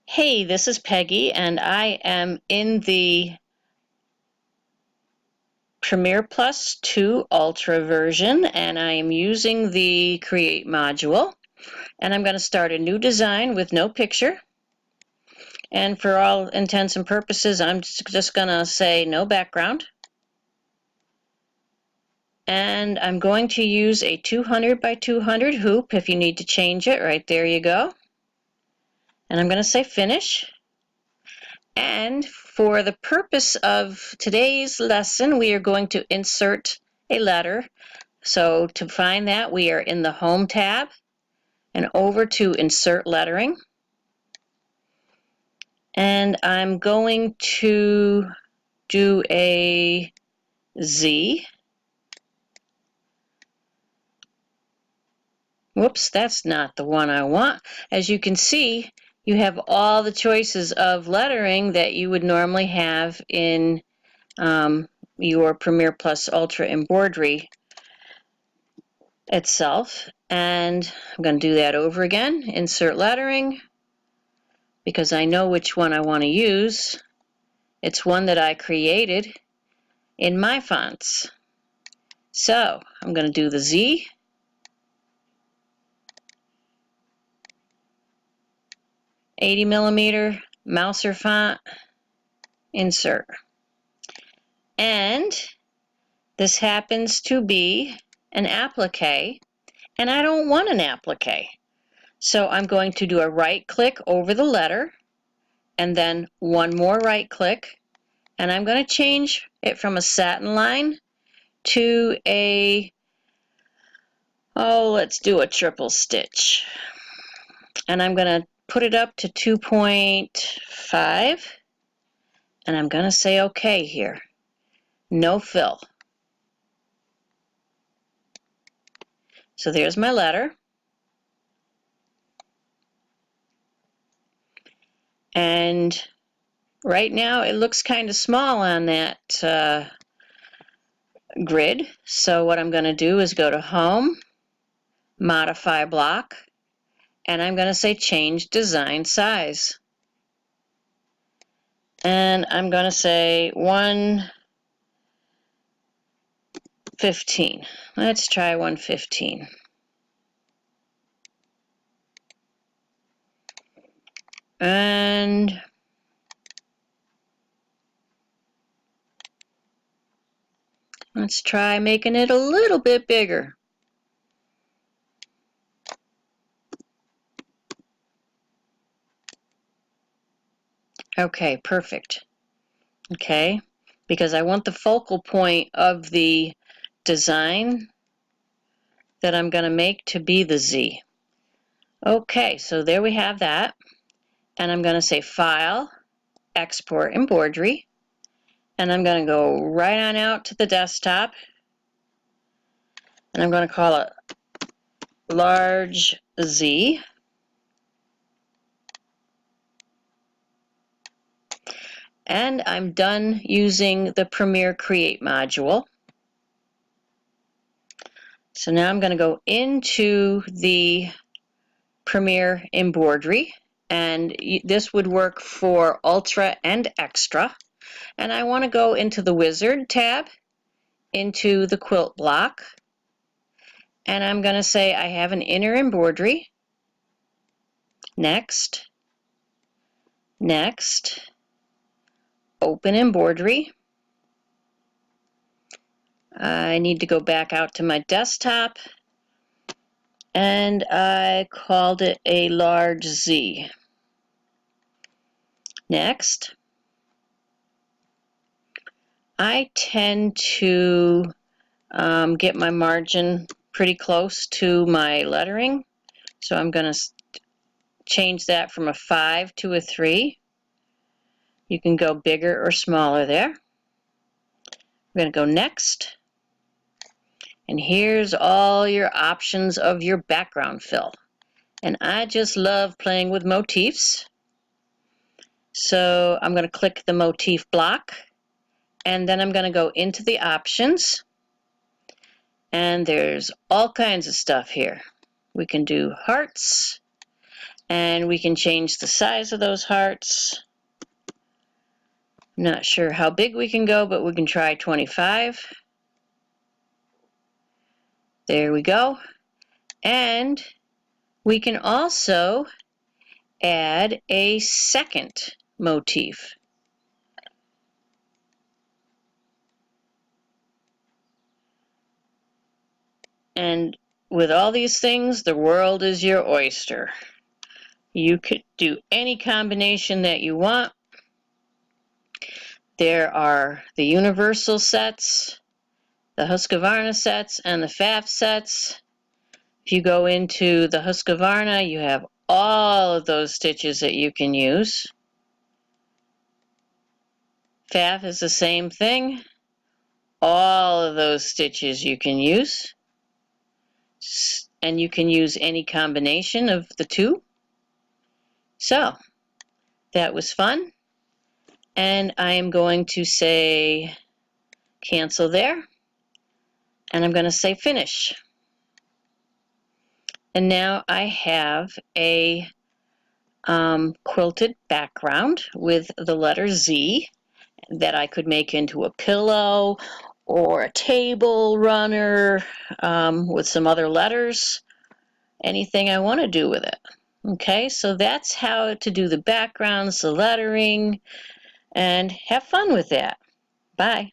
Hey, this is Peggy, and I am in the Premiere Plus 2 Ultra version, and I am using the Create module. And I'm going to start a new design with no picture. And for all intents and purposes, I'm just going to say no background. And I'm going to use a 200 by 200 hoop. If you need to change it, right there you go. And I'm going to say finish. And for the purpose of today's lesson, we are going to insert a letter. So to find that, we are in the Home tab and over to Insert Lettering. And I'm going to do a Z. Whoops, that's not the one I want. As you can see, you have all the choices of lettering that you would normally have in your Premiere Plus Ultra embroidery itself. And I'm going to do that over again. Insert lettering, because I know which one I want to use. It's one that I created in my fonts. So I'm going to do the Z. $80mm Mouser font, insert. And this happens to be an applique, and I don't want an applique. So I'm going to do a right click over the letter, and then one more right click, and I'm going to change it from a satin line to a, let's do a triple stitch. And I'm going to put it up to 2.5, and I'm going to say OK here. No fill. So there's my letter. And right now it looks kind of small on that grid. So what I'm going to do is go to Home, Modify Block, and I'm going to say Change Design Size. And I'm going to say 115. Let's try 115. And let's try making it a little bit bigger. Okay, perfect. Okay, because I want the focal point of the design that I'm going to make to be the Z. Okay, so there we have that. And I'm going to say File, Export Embroidery. And I'm going to go right on out to the desktop. And I'm going to call it Large Z. And I'm done using the Premiere Create module. So now I'm going to go into the Premiere Embroidery, and this would work for Ultra and Extra. And I want to go into the Wizard tab, into the Quilt block, and I'm going to say I have an inner embroidery. Next, next, open embroidery. I need to go back out to my desktop, and I called it a large Z. Next, I tend to get my margin pretty close to my lettering, so I'm going to change that from a 5 to a 3. You can go bigger or smaller there. We're going to go next. And here's all your options of your background fill. And I just love playing with motifs. So I'm going to click the motif block, and then I'm going to go into the options. And there's all kinds of stuff here. We can do hearts, And we can change the size of those hearts. Not sure how big we can go, but we can try 25. There we go. And we can also add a second motif. And with all these things, the world is your oyster. You could do any combination that you want. There are the universal sets, the Husqvarna sets, and the Pfaff sets. If you go into the Husqvarna, you have all of those stitches that you can use. Pfaff is the same thing. All of those stitches you can use. And you can use any combination of the two. So, that was fun. And I am going to say cancel there. And I'm going to say finish. And now I have a quilted background with the letter Z that I could make into a pillow or a table runner with some other letters, anything I want to do with it. Okay, so that's how to do the backgrounds, the lettering, and have fun with that. Bye.